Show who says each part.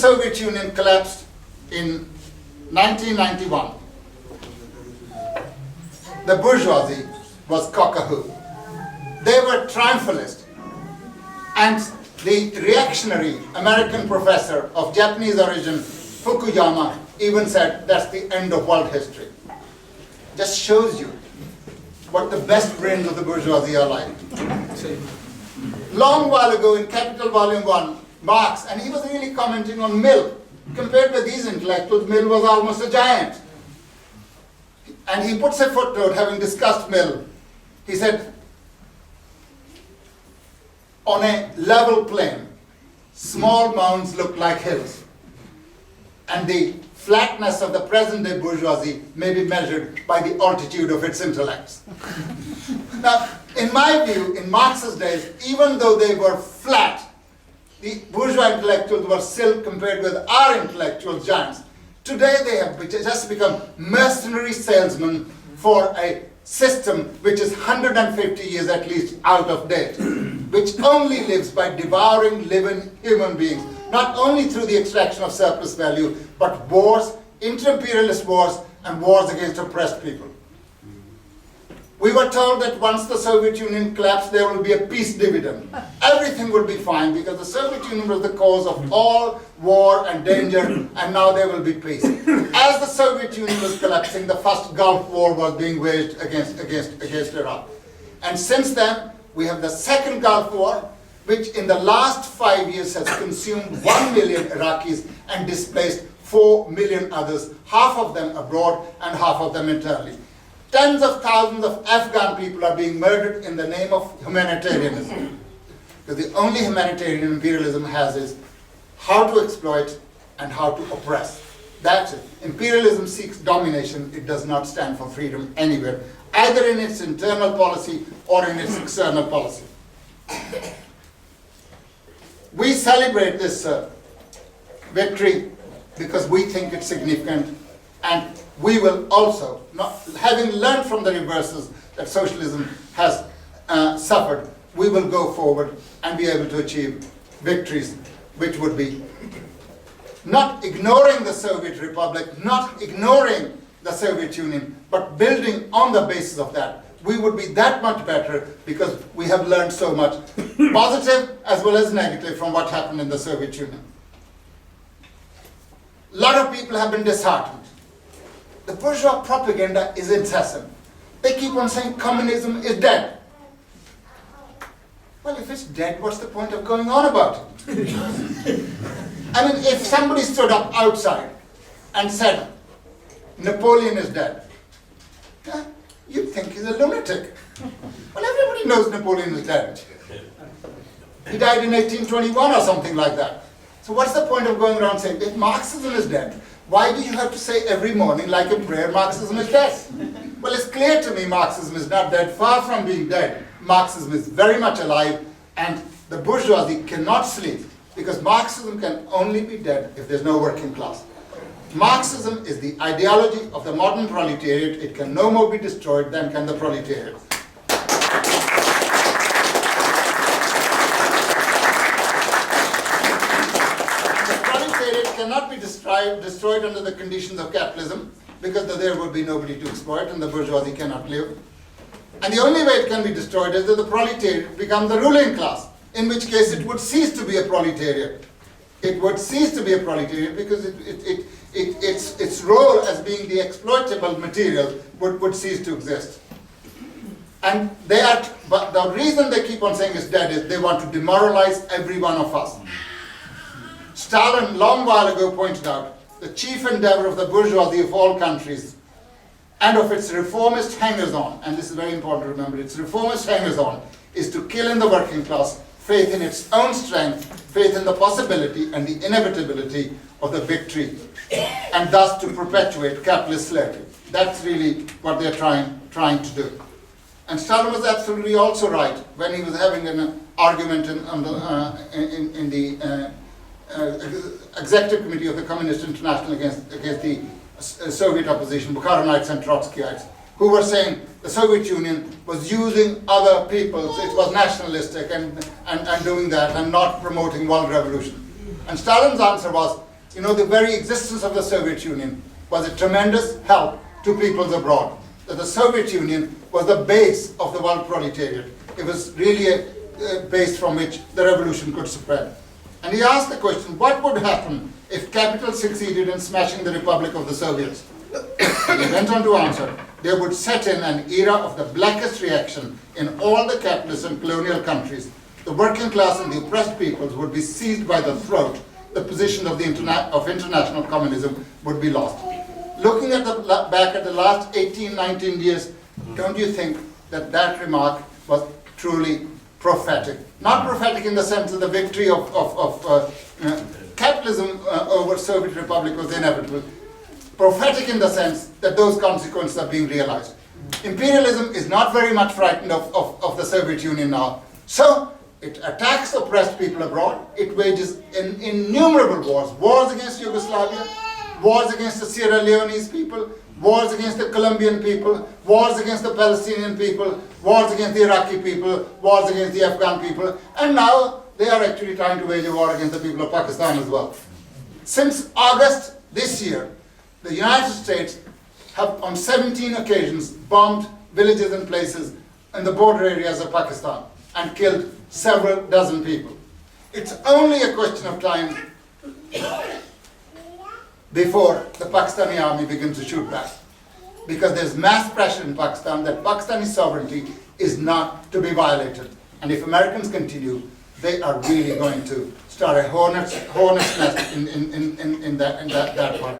Speaker 1: Soviet Union collapsed in 1991, the bourgeoisie was cock-a-hoop. They were triumphalist. And the reactionary American professor of Japanese origin, Fukuyama, even said that's the end of world history. Just shows you what the best brains of the bourgeoisie are like. Long while ago in Capital Volume 1, Marx, and he was really commenting on Mill. Compared with these intellectuals, Mill was almost a giant. And he puts a footnote, having discussed Mill. He said, on a level plain, small mounds look like hills. And the flatness of the present-day bourgeoisie may be measured by the altitude of its intellects. Now, in my view, in Marx's days, even though they were flat, the bourgeois intellectuals were still compared with our intellectual giants. Today they have just become mercenary salesmen for a system which is 150 years at least out of date, which only lives by devouring living human beings, not only through the extraction of surplus value, but wars, inter-imperialist wars, and wars against oppressed people. We were told that once the Soviet Union collapsed, there will be a peace dividend. Everything will be fine because the Soviet Union was the cause of all war and danger, and now there will be peace. As the Soviet Union was collapsing, the first Gulf War was being waged against Iraq. And since then, we have the second Gulf War, which in the last 5 years has consumed 1 million Iraqis and displaced 4 million others, half of them abroad and half of them internally. Tens of thousands of Afghan people are being murdered in the name of humanitarianism. Because the only humanitarian imperialism has is how to exploit and how to oppress. That's it. Imperialism seeks domination. It does not stand for freedom anywhere, either in its internal policy or in its external policy. We celebrate this victory because we think it's significant, and we will also, having learned from the reverses that socialism has suffered, we will go forward and be able to achieve victories which would be not ignoring the Soviet Republic, not ignoring the Soviet Union, but building on the basis of that. We would be that much better because we have learned so much, positive as well as negative, from what happened in the Soviet Union. A lot of people have been disheartened. The bourgeois propaganda is incessant. They keep on saying communism is dead. Well, if it's dead, what's the point of going on about it? I mean, if somebody stood up outside and said, Napoleon is dead, you'd think he's a lunatic. Well, everybody knows Napoleon is dead. He died in 1821 or something like that. So what's the point of going around saying, if Marxism is dead, why do you have to say every morning, like a prayer, Marxism is dead? Well, it's clear to me Marxism is not dead. Far from being dead, Marxism is very much alive, and the bourgeoisie cannot sleep, because Marxism can only be dead if there's no working class. Marxism is the ideology of the modern proletariat. It can no more be destroyed than can the proletariat. Cannot be destroyed under the conditions of capitalism, because there will be nobody to exploit and the bourgeoisie cannot live. And the only way it can be destroyed is that the proletariat becomes the ruling class, in which case it would cease to be a proletariat. It would cease to be a proletariat because its role as being the exploitable material would cease to exist. And but the reason they keep on saying it's dead is they want to demoralize every one of us. Stalin, long while ago, pointed out the chief endeavor of the bourgeoisie of all countries and of its reformist hangers-on, and this is very important to remember, its reformist hangers-on is to kill in the working class faith in its own strength, faith in the possibility and the inevitability of the victory, and thus to perpetuate capitalist slavery. That's really what they're trying to do. And Stalin was absolutely also right when he was having an argument in the Executive Committee of the Communist International against the Soviet opposition, Bukharinites and Trotskyites, who were saying the Soviet Union was using other peoples, it was nationalistic and doing that and not promoting world revolution. And Stalin's answer was, You know, the very existence of the Soviet Union was a tremendous help to peoples abroad. That the Soviet Union was the base of the world proletariat. It was really a base from which the revolution could spread. And he asked the question, what would happen if capital succeeded in smashing the Republic of the Soviets? And he went on to answer, there would set in an era of the blackest reaction in all the capitalist and colonial countries. The working class and the oppressed peoples would be seized by the throat. The position of international communism would be lost. Looking at back at the last 18, 19 years, don't you think that that remark was truly prophetic? Not prophetic in the sense of the victory of capitalism over Soviet Republic was inevitable. Prophetic in the sense that those consequences are being realized. Imperialism is not very much frightened of the Soviet Union now. So it attacks oppressed people abroad. It wages innumerable wars. Wars against Yugoslavia, wars against the Sierra Leone's people, wars against the Colombian people, wars against the Palestinian people, wars against the Iraqi people, wars against the Afghan people, and now they are actually trying to wage a war against the people of Pakistan as well. Since August this year, the United States have on 17 occasions bombed villages and places in the border areas of Pakistan and killed several dozen people. It's only a question of time before the Pakistani army begins to shoot back. Because there's mass pressure in Pakistan that Pakistani sovereignty is not to be violated. And if Americans continue, they are really going to start a hornet's nest in that part.